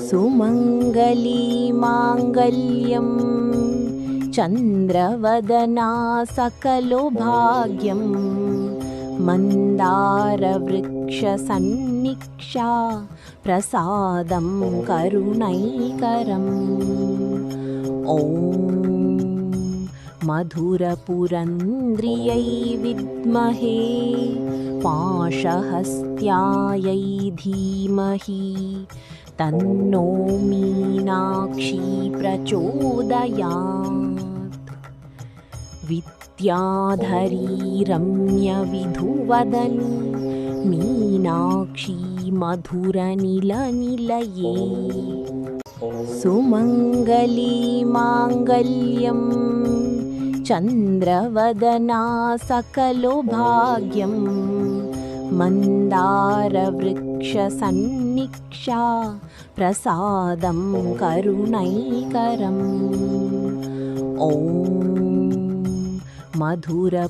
सुमङ्गली माङ्गल्यं चन्द्रवदना सकलो भाग्यं मन्दारवृक्षसन्निक्षा प्रसादं करुणैकरम् ॐ मधुरपुरन्द्रियै विद्महे पाशहस्त्यायै धीमहि तन्नो मीनाक्षी प्रचोदयात् विद्याधरी रम्यविधुवदनी मीनाक्षी मधुरनिलनिलये सुमङ्गली माङ्गल्यं चन्द्रवदना सकलो भाग्यं मन्दारवृक्षसन्निक्षा प्रसादं करुणैकरम् ॐ मधुरपुरन्द्रियै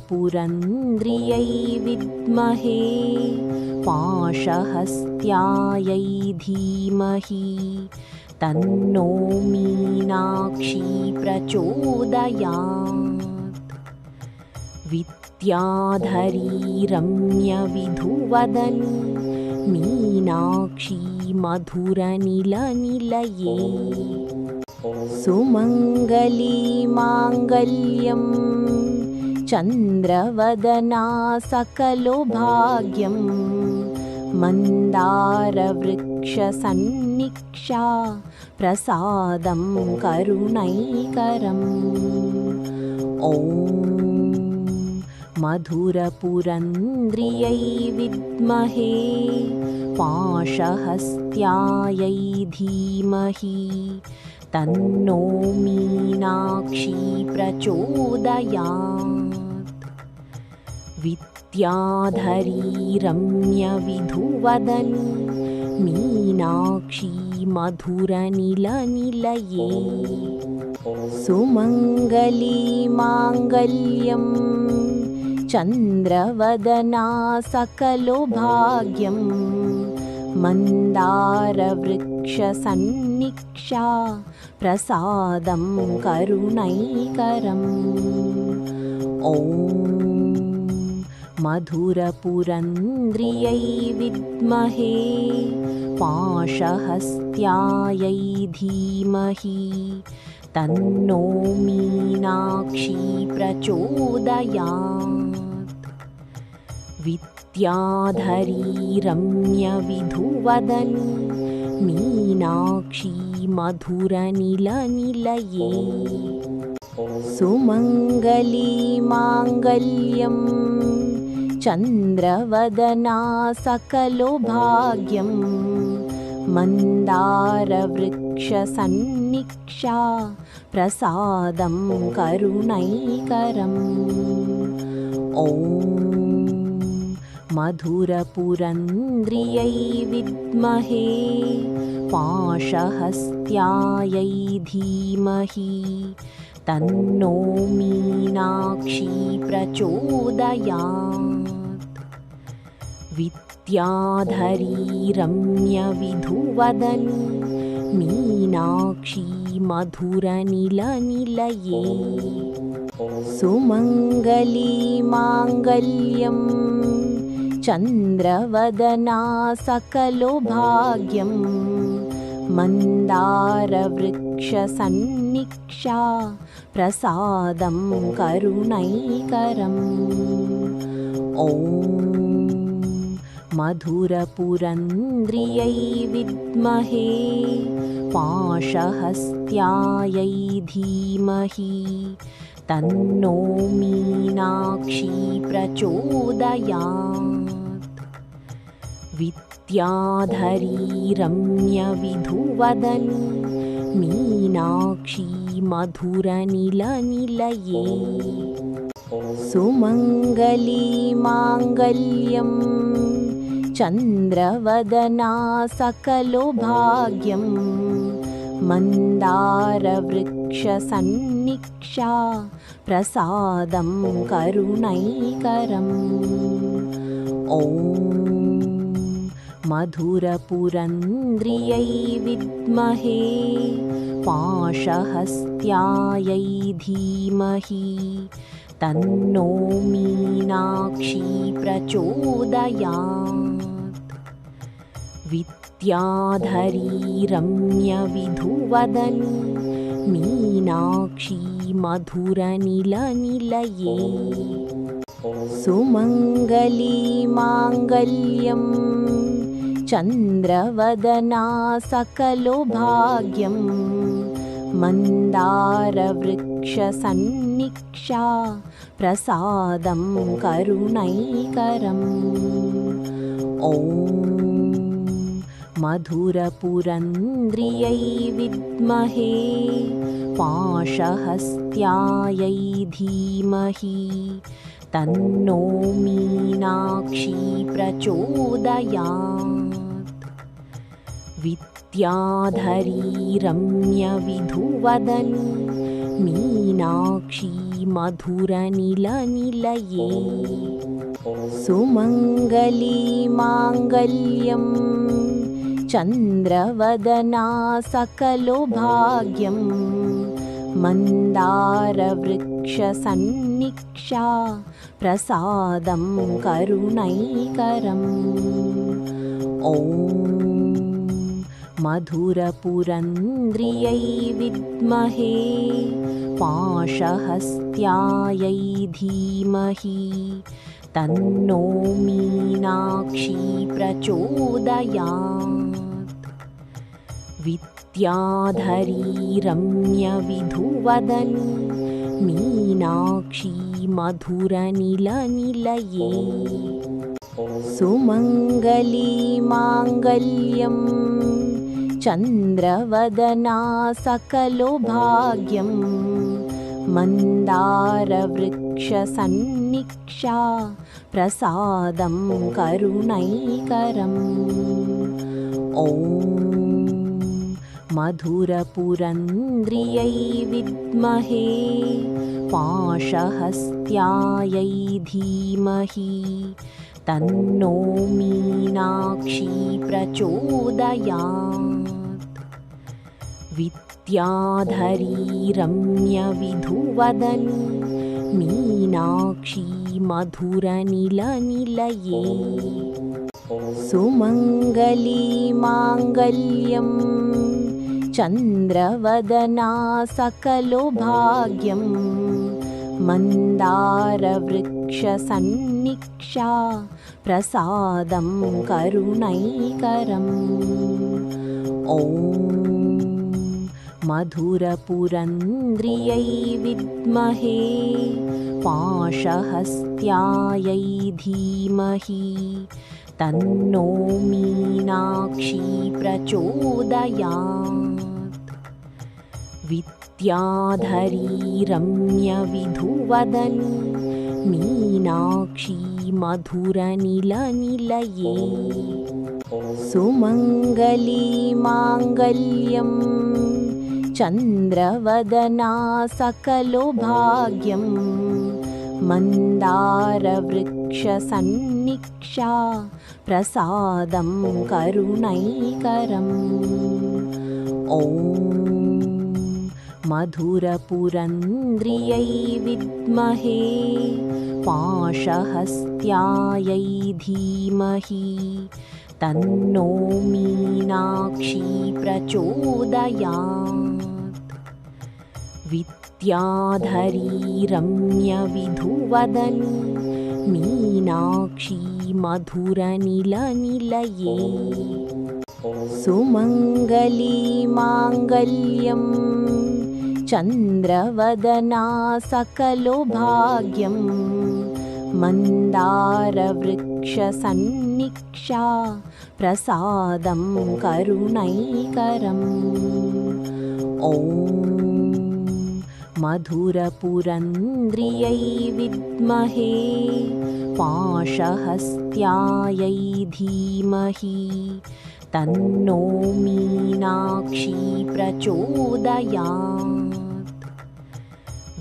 विद्महे पाशहस्त्यायै धीमहि तन्नो मीनाक्षी प्रचोदयात् विद्याधरी रम्यविधुवदनी मीनाक्षी मधुरनिलनिलये सुमङ्गली माङ्गल्यं चन्द्रवदना सकलो भाग्यं मन्दारवृक्षसन्निक्षा प्रसादं करुणैकरम् ॐ मधुरपुरन्द्रियै विद्महे पाशहस्त्यायै धीमहि तन्नो मीनाक्षी प्रचोदयात् विद्याधरी रम्यविधुवदनी मीनाक्षी मधुरनिलनिलये सुमङ्गली माङ्गल्यं चन्द्रवदना सकलो भाग्यं मन्दारवृक्षसन्निक्षा प्रसादं करुणैकरम् ॐ मधुरपुरन्द्रियै विद्महे पाशहस्त्यायै धीमहि तन्नो मीनाक्षी प्रचोदयात् विद्याधरी रम्यविधुवदनी मीनाक्षी मधुरनिलनिलये सुमङ्गली माङ्गल्यं चन्द्रवदना सकलो भाग्यं मन्दारवृक्षसन्निक्षा प्रसादं करुणैकरम् ॐ मधुरपुरन्द्रियै विद्महे पाशहस्त्यायै धीमहि तन्नो मीनाक्षी प्रचोदयात् विद्याधरी रम्यविधुवदनी मीनाक्षी मधुरनिलनिलये सुमङ्गली माङ्गल्यं चन्द्रवदना सकलो भाग्यं मन्दारवृक्षसन्निक्षा प्रसादं करुणैकरम् ॐ मधुरपुरन्द्रियै विद्महे पाशहस्त्यायै धीमहि तन्नो मीनाक्षी प्रचोदयात् विद्याधरी रम्यविधुवदनी मीनाक्षी मधुरनिलनिलये सुमङ्गली माङ्गल्यं चन्द्रवदना सकलो भाग्यं मन्दारवृक्षसन्निक्षा प्रसादं करुणैकरम् ॐ मधुरपुरन्द्रियै विद्महे पाशहस्त्यायै धीमहि तन्नो मीनाक्षी प्रचोदयात्। विद्याधरी रम्यविधुवदनी मीनाक्षी मधुरनिलनिलये सुमङ्गली माङ्गल्यं चन्द्रवदना सकलो भाग्यं मन्दारवृक्षसन्निक्षा प्रसादं करुणैकरम्। ॐ मधुरपुरन्द्रियै विद्महे पाशहस्त्यायै धीमहि तन्नो मीनाक्षी प्रचोदयात्। विद्याधरी रम्यविधुवदनी मीनाक्षी मधुरनिलनिलये सुमङ्गली माङ्गल्यं चन्द्रवदना सकलो भाग्यं मन्दारवृक्षसन्निक्षा प्रसादं करुणैकरम्। ॐ मधुरपुरन्द्रियै विद्महे पाशहस्त्यायै धीमहि तन्नो मीनाक्षी प्रचोदयात्। विद्याधरी रम्यविधुवदनी मीनाक्षी मधुरनिलनिलये सुमङ्गली माङ्गल्यं चन्द्रवदना सकलो भाग्यं मन्दारवृक्षसन्निक्षा प्रसादं करुणैकरम्। ॐ मधुरपुरन्द्रियै विद्महे पाशहस्त्यायै धीमहि तन्नो मीनाक्षी प्रचोदयात्। विद्याधरी रम्यविधुवदनी मीनाक्षी मधुरनिलनिलये सुमङ्गली माङ्गल्यं चन्द्रवदना सकलो भाग्यं मन्दारवृक्षसन्निक्षा प्रसादं करुणैकरम्। ॐ मधुरपुरन्द्रियै विद्महे पाशहस्त्यायै धीमहि तन्नो मीनाक्षी प्रचोदयात्। विद्याधरी रम्यविधुवदनी मीनाक्षी मधुरनिलनिलये सुमङ्गली माङ्गल्यं चन्द्रवदना सकलो भाग्यं मन्दारवृक्षसन्निक्षा प्रसादं करुणैकरम्। ॐ मधुरपुरन्द्रियै विद्महे पाशहस्त्यायै धीमहि तन्नो मीनाक्षी प्रचोदयात्। विद्याधरी रम्यविधुवदनी मीनाक्षी मधुरनिलनिलये सुमङ्गली माङ्गल्यं चन्द्रवदना सकलो भाग्यं मन्दारवृक्षसन्निक्षा प्रसादं करुणैकरम्। ॐ मधुरपुरन्द्रियै विद्महे पाशहस्त्यायै धीमहि तन्नो मीनाक्षी प्रचोदयात्।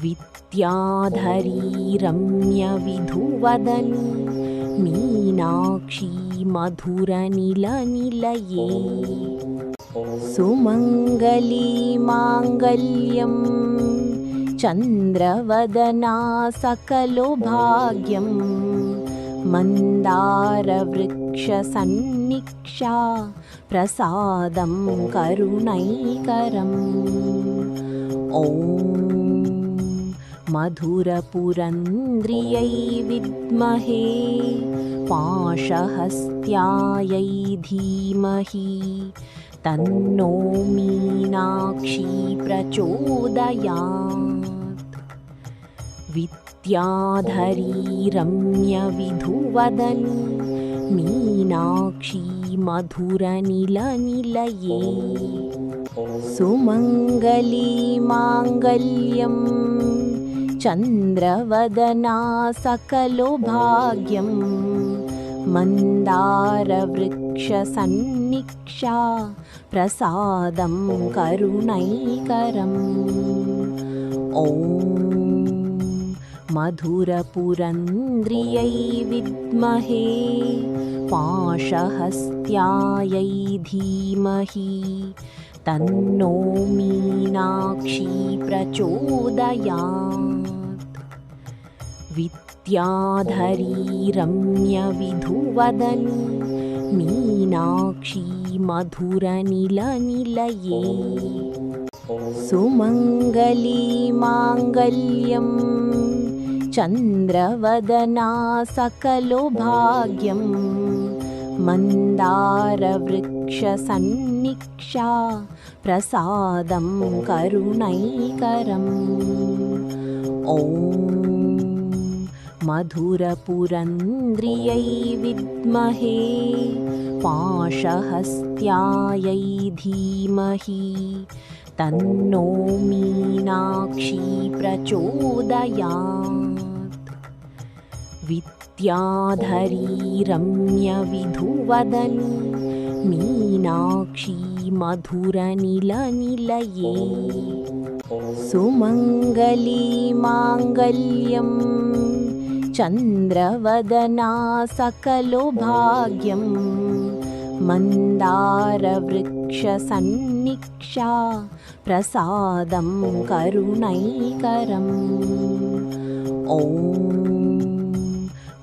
विद्याधरी रम्यविधुवदनी मीनाक्षी मधुरनिलनिलये सुमङ्गली माङ्गल्यं चन्द्रवदना सकलो भाग्यं मन्दारवृक्षसन्निक्षा प्रसादं करुणैकरम् ॐ मधुरपुरन्द्रियै विद्महे पाशहस्त्यायै धीमहि तन्नो मीनाक्षी प्रचोदयात् विद्याधरी रम्यविधुवदनी मीनाक्षी मधुरनिलनिलये सुमङ्गली माङ्गल्यं चन्द्रवदना सकलो भाग्यं मन्दारवृक्षसन्निक्षा प्रसादं करुणैकरम् ॐ मधुरपुरन्द्रियै विद्महे पाशहस्त्यायै धीमहि तन्नो मीनाक्षी प्रचोदयात् विद्याधरी रम्यविधुवदनी मीनाक्षी मधुरनिलनिलये सुमङ्गली माङ्गल्यं चन्द्रवदना सकलो भाग्यं मन्दारवृक्षसन्निक्षा प्रसादं करुणैकरम् ॐ मधुरपुरन्द्रियै विद्महे पाशहस्त्यायै धीमहि तन्नो मीनाक्षी प्रचोदयात् विद्याधरी रम्यविधुवदनी मीनाक्षी मधुरनिलनिलये सुमङ्गली माङ्गल्यं चन्द्रवदना सकलो भाग्यं मन्दारवृक्षसन्निक्षा प्रसादं करुणैकरम् ॐ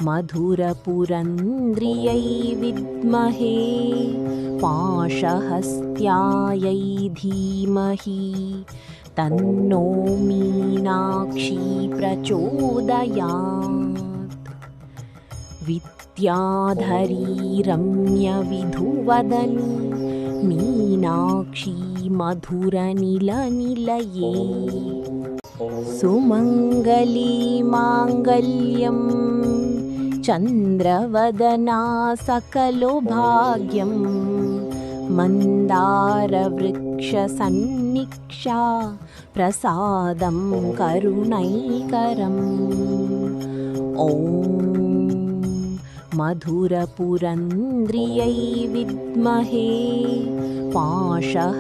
मधुरपुरन्द्रियै विद्महे पाशहस्त्यायै धीमहि तन्नो मीनाक्षी प्रचोदयात् विद्याधरी रम्यविधुवदनी मीनाक्षी मधुरनिलनिलये सुमङ्गली माङ्गल्यं चन्द्रवदना सकलो भाग्यं मन्दारवृक्षसन्निक्षा प्रसादं करुणैकरम् ॐ मधुरपुरन्द्रियै विद्महे पाशहस्त्यायै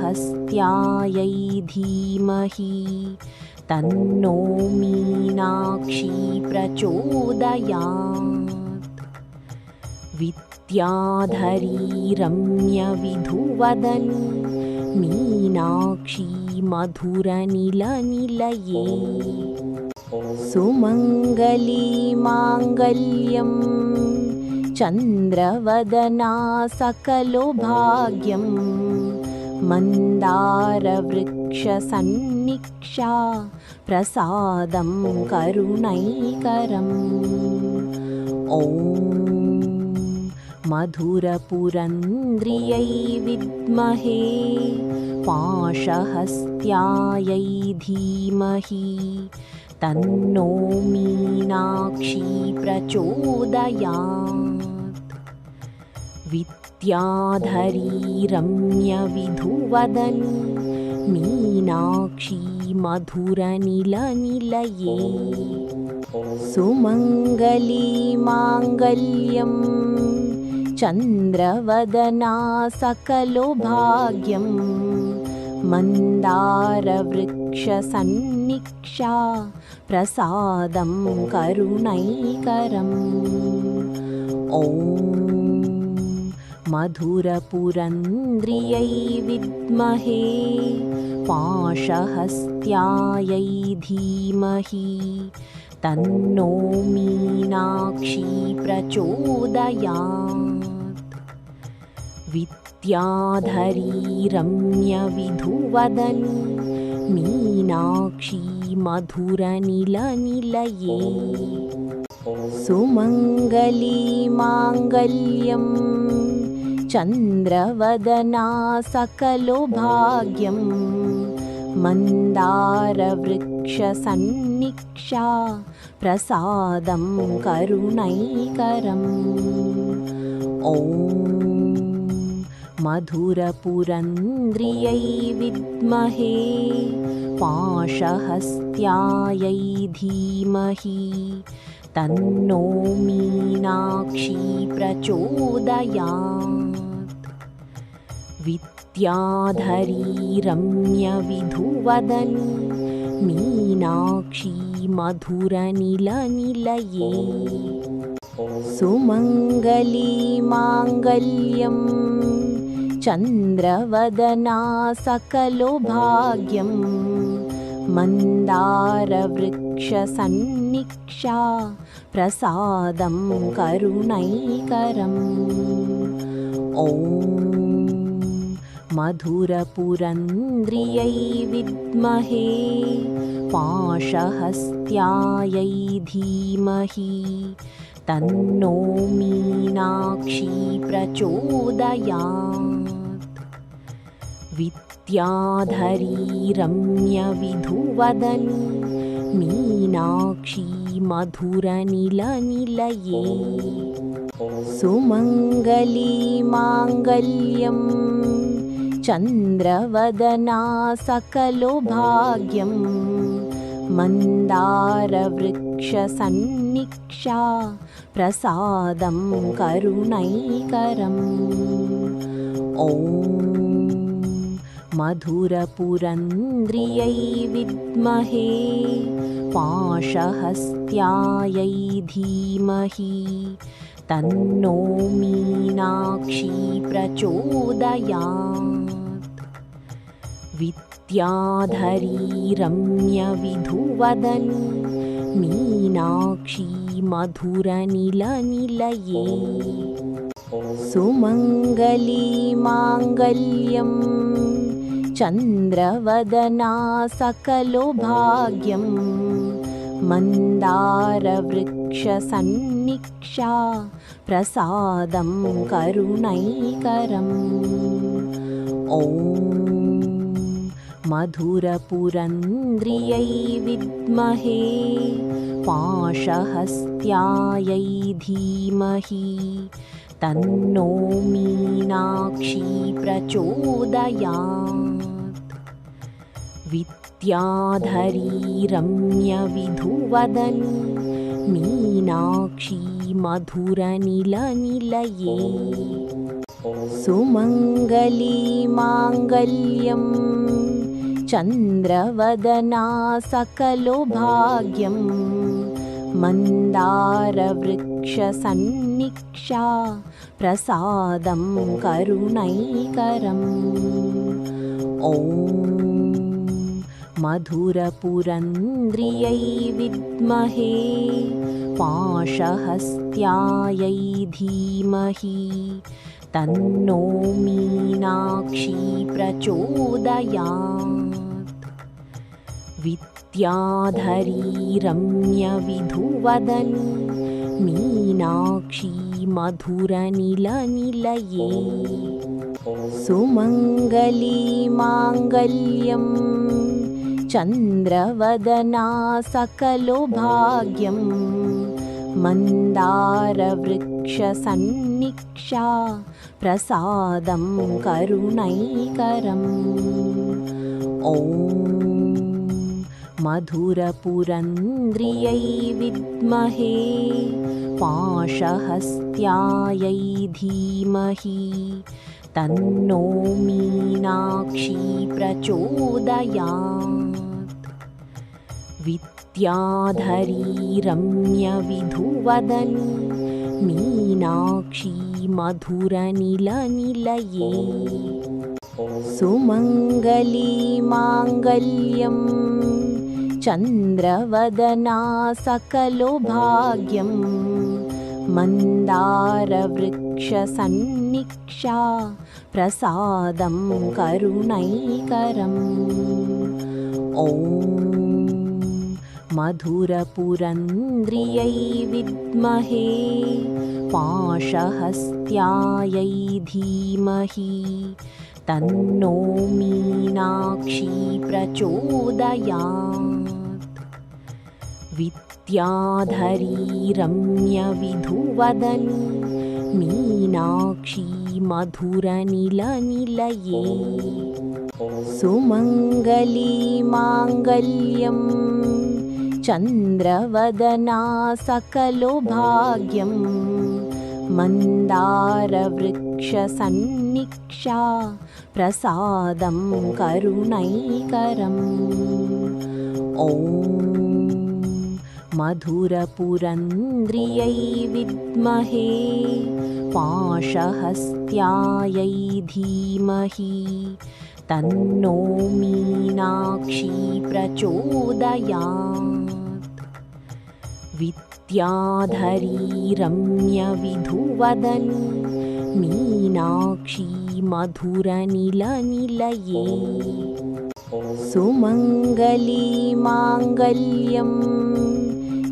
धीमहि तन्नो मीनाक्षी प्रचोदयात् विद्याधरी रम्यविधुवदनी मीनाक्षी मधुरनिलनिलये सुमङ्गली माङ्गल्यं चन्द्रवदना सकलो भाग्यं मन्दारवृक्षसन्निक्षा प्रसादं करुणैकरम् ॐ मधुरपुरन्द्रियै विद्महे पाशहस्त्यायै धीमहि तन्नो मीनाक्षी प्रचोदयात् विद्याधरी रम्यविधुवदनी मीनाक्षी मधुरनिलनिलये सुमङ्गली माङ्गल्यं चन्द्रवदना सकलो भाग्यं मन्दारवृक्षसन्निक्षा प्रसादं करुणैकरम् ॐ ॐ मधुरपुरन्द्रियै विद्महे पाशहस्त्यायै धीमहि तन्नो मीनाक्षी प्रचोदयात्। विद्याधरी रम्यविधुवदनी मीनाक्षी मधुरनिलनिलये सुमङ्गली माङ्गल्यं चन्द्रवदना सकलो भाग्यं मन्दारवृक्षसन्निक्षा प्रसादं करुणैकरम्। ॐ मधुरपुरन्द्रियै विद्महे पाशहस्त्यायै धीमहि तन्नो मीनाक्षी प्रचोदयात्। विद्याधरी रम्यविधुवदनी मीनाक्षी मधुरनिलनिलये सुमङ्गली माङ्गल्यं चन्द्रवदना सकलो भाग्यं मन्दारवृक्षसन्निक्षा प्रसादं करुणैकरम्। ॐ मधुरपुरन्द्रियै विद्महे पाशहस्त्यायै धीमहि तन्नो मीनाक्षी प्रचोदयात्। विद्याधरी रम्यविधुवदनी मीनाक्षी मधुरनिलनिलये सुमङ्गली माङ्गल्यं चन्द्रवदना सकलो भाग्यं मन्दारवृक्षसन्निक्षा प्रसादं करुणैकरम्। ॐ मधुरपुरन्द्रियै विद्महे पाशहस्त्यायै धीमहि तन्नो मीनाक्षी प्रचोदयात्। विद्याधरी रम्यविधुवदनी मीनाक्षी मधुरनिलनिलये सुमङ्गली माङ्गल्यं चन्द्रवदना सकलो भाग्यं मन्दारवृक्षसन्निक्षा प्रसादं करुणैकरम्। ॐ मधुरपुरन्द्रियै विद्महे पाशहस्त्यायै धीमहि तन्नो मीनाक्षी प्रचोदयात्। विद्याधरी रम्यविधुवदनी मीनाक्षी मधुरनिलनिलये सुमङ्गली माङ्गल्यं चन्द्रवदना सकलो भाग्यं मन्दारवृक्षसन्निक्षा प्रसादं करुणैकरम्। ॐ मधुरपुरन्द्रियै विद्महे पाशहस्त्यायै धीमहि तन्नो मीनाक्षी प्रचोदयात्। विद्याधरी रम्यविधुवदनी मीनाक्षी मधुरनिलनिलये सुमङ्गली माङ्गल्यं चन्द्रवदना सकलो भाग्यं मन्दारवृक्षसन्निक्षा प्रसादं करुणैकरम्। ॐ मधुरपुरन्द्रियै विद्महे पाशहस्त्यायै धीमहि तन्नो मीनाक्षी प्रचोदयात्। विद्याधरी रम्यविधुवदनी मीनाक्षी मधुरनिलनिलये सुमङ्गली माङ्गल्यं चन्द्रवदना सकलो भाग्यं मन्दारवृक्षसन्निक्षा प्रसादं करुणैकरम् ॐ मधुरपुरन्द्रियै विद्महे पाशहस्त्यायै धीमहि तन्नो मीनाक्षी प्रचोदयात् विद्याधरी रम्यविधुवदनी मीनाक्षी मधुरनिलनिलये सुमङ्गली माङ्गल्यं चन्द्रवदना सकलो भाग्यं मन्दारवृक्षसन्निक्षा प्रसादं करुणैकरम् ॐ मधुरपुरन्द्रियै विद्महे पाशहस्त्यायै धीमहि तन्नो मीनाक्षी प्रचोदयात् विद्याधरी रम्यविधुवदनी मीनाक्षी मधुरनिलनिलये सुमङ्गली माङ्गल्यं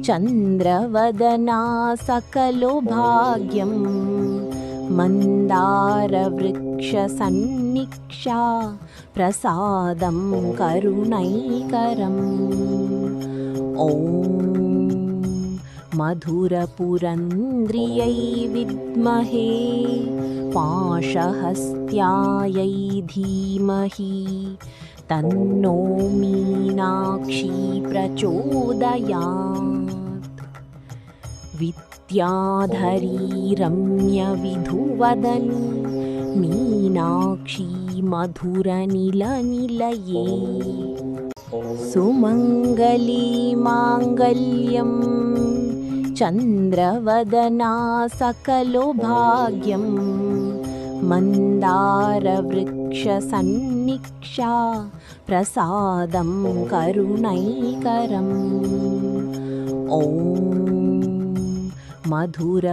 चन्द्रवदना सकलो भाग्यं मन्दारवृक्षसन्निक्षा प्रसादं करुणैकरम् ॐ मधुरपुरन्द्रियै विद्महे पाशहस्त्यायै धीमहि तन्नो मीनाक्षी प्रचोदयात् विद्याधरी रम्यविधुवदनी मीनाक्षी मधुरनिलनिलये सुमङ्गली माङ्गल्यं चन्द्रवदना सकलो भाग्यं मन्दारवृक्षसन्निक्षा प्रसादं करुणैकरम् ॐ मधुरपुरन्द्रियै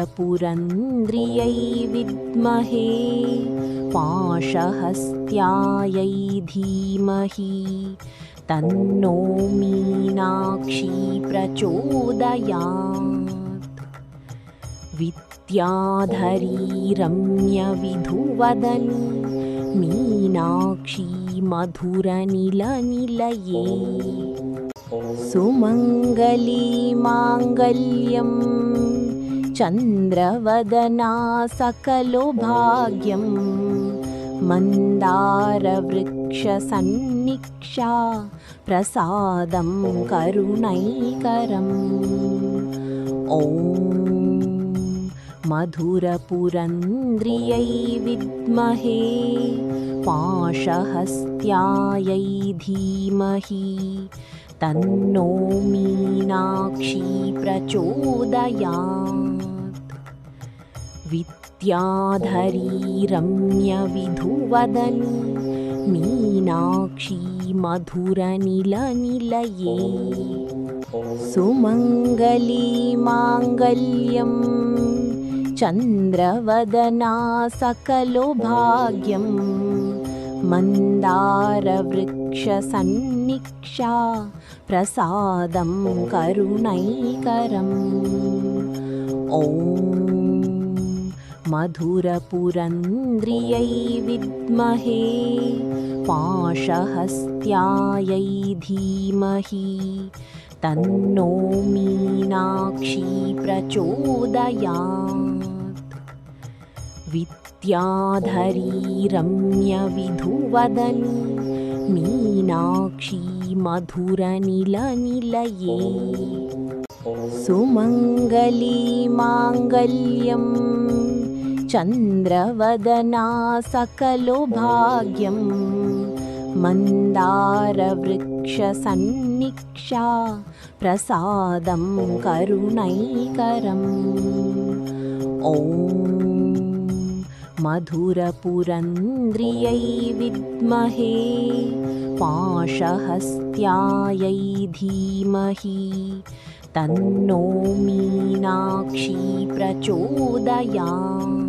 विद्महे पाशहस्त्यायै धीमहि तन्नो मीनाक्षी प्रचोदयात् विद्याधरी रम्यविधुवदनी मीनाक्षी मधुरनिलनिलये सुमङ्गली माङ्गल्यं चन्द्रवदना सकलो भाग्यं मन्दारवृक्षसन्निक्षा प्रसादं करुणैकरम् ॐ मधुरपुरन्द्रियै विद्महे पाशहस्त्यायै धीमहि तन्नो मीनाक्षी प्रचोदयात् विद्याधरी रम्यविधुवदनी मीनाक्षी मधुरनिलनिलये सुमङ्गली माङ्गल्यं चन्द्रवदना सकलो भाग्यं मन्दारवृक्षसन्निक्षा प्रसादं करुणैकरम् ॐ मधुरपुरन्द्रियै विद्महे पाशहस्त्यायै धीमहि तन्नो मीनाक्षी प्रचोदयात् विद्याधरी रम्यविधुवदनी मीनाक्षी मधुरनिलनिलये सुमङ्गली माङ्गल्यं चन्द्रवदना सकलो भाग्यं मन्दारवृक्षसन्निक्षा प्रसादं करुणैकरम् ॐ ॐ मधुरपुरन्द्रियै विद्महे पाशहस्त्यायै धीमहि तन्नो मीनाक्षी प्रचोदयात्।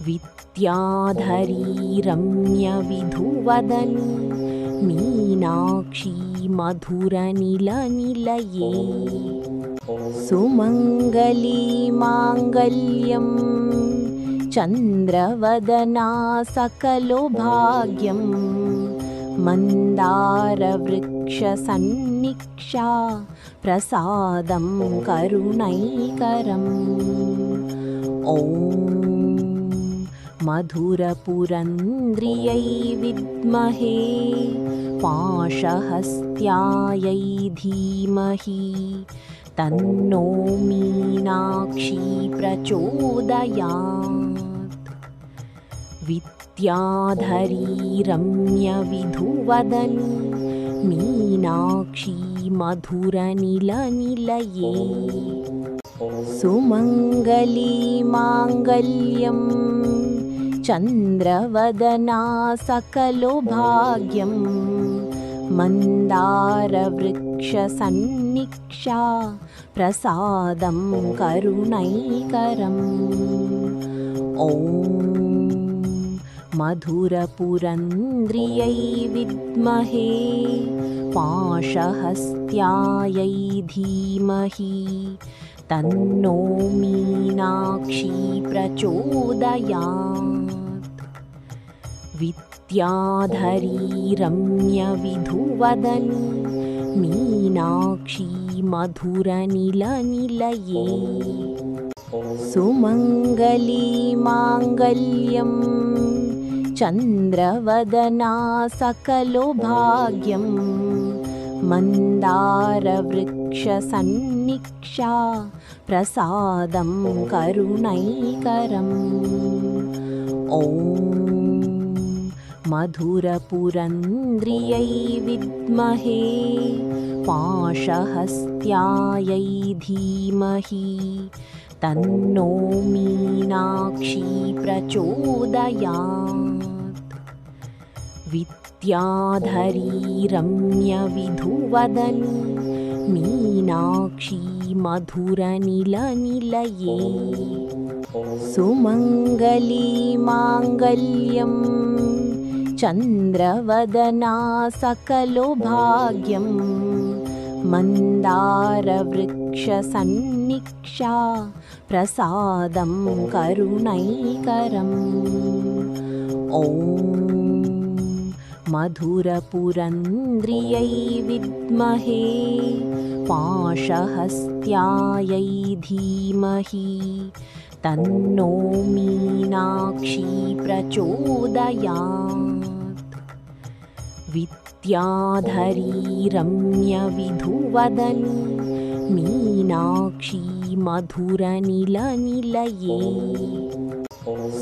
विद्याधरी रम्यविधुवदन् मीनाक्षी मधुरनिलनिलये सुमङ्गली माङ्गल्यं चन्द्रवदना सकलो भाग्यं मन्दारवृक्षसन्निक्षा प्रसादं करुणैकरम्। ॐ मधुरपुरन्द्रियै विद्महे पाशहस्त्यायै धीमहि तन्नो मीनाक्षी प्रचोदयात्। विद्याधरी रम्यविधुवदन् मीनाक्षी मधुरनिलनिलये सुमङ्गली माङ्गल्यं चन्द्रवदना सकलो भाग्यं मन्दारवृक्षसन्निक्षा प्रसादं करुणैकरम्। ॐ मधुरपुरन्द्रियै विद्महे पाशहस्त्यायै धीमहि तन्नो मीनाक्षी प्रचोदयात्। विद्याधरी रम्यविधुवदन् मीनाक्षी मधुरनिलनिलये सुमङ्गली माङ्गल्यं चन्द्रवदना सकलो भाग्यं मन्दारवृक्षसन्निक्षा प्रसादं करुणैकरम्। ॐ मधुरपुरन्द्रियै विद्महे पाशहस्त्यायै धीमहि तन्नो मीनाक्षी प्रचोदयात्। विद्याधरी रम्यविधुवदन् मीनाक्षी मधुरनिलनिलये सुमङ्गली माङ्गल्यं चन्द्रवदना सकलो भाग्यं मन्दारवृक्षसन्निक्षा प्रसादं करुणैकरम्। ॐ मधुरपुरन्द्रियै विद्महे पाशहस्त्यायै धीमहि तन्नो मीनाक्षी प्रचोदयात्। विद्याधरी रम्यविधुवदन् मीनाक्षी मधुरनिलनिलये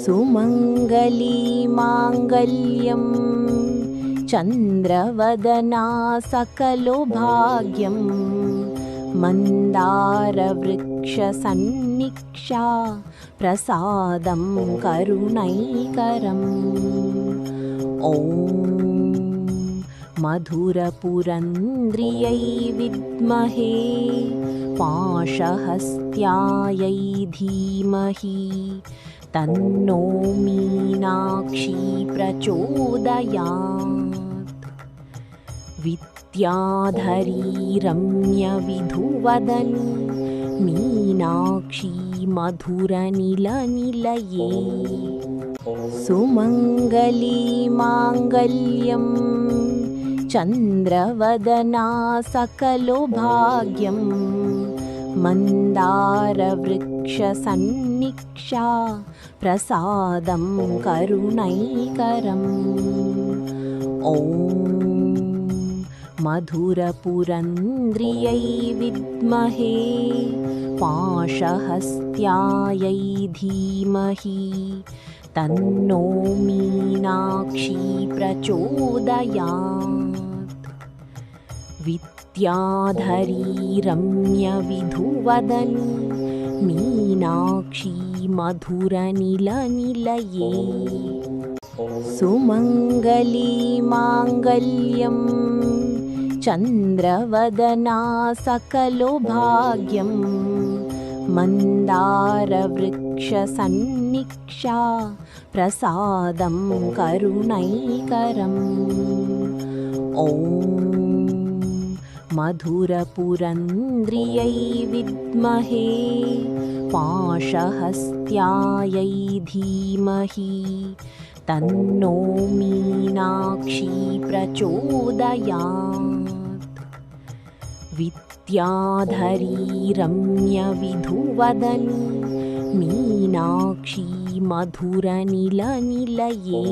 सुमङ्गली माङ्गल्यं चन्द्रवदना सकलो भाग्यं मन्दारवृक्षसन्निक्षा प्रसादं करुणैकरम्। ॐ मधुरपुरन्द्रियै विद्महे पाशहस्त्यायै धीमहि तन्नो मीनाक्षी प्रचोदयात्। विद्याधरी रम्यविधुवदन् मीनाक्षी मधुरनिलनिलये सुमङ्गली माङ्गल्यं चन्द्रवदना सकलो भाग्यं मन्दारवृक्षसन्निक्षा प्रसादं करुणैकरम्। ॐ मधुरपुरन्द्रियै विद्महे पाशहस्त्यायै धीमहि तन्नो मीनाक्षी प्रचोदयात्। विद्याधरी रम्यविधुवदन् मीनाक्षी मधुरनिलनिलये सुमङ्गली माङ्गल्यं चन्द्रवदना सकलो भाग्यं मन्दारवृक्षसन्निक्षा प्रसादं करुणैकरम् ॐ मधुरपुरन्द्रियै विद्महे पाशहस्त्यायै धीमहि तन्नो मीनाक्षी प्रचोदयात् विद्याधरी रम्यविधुवदनी मीनाक्षी मधुरनिलनिलये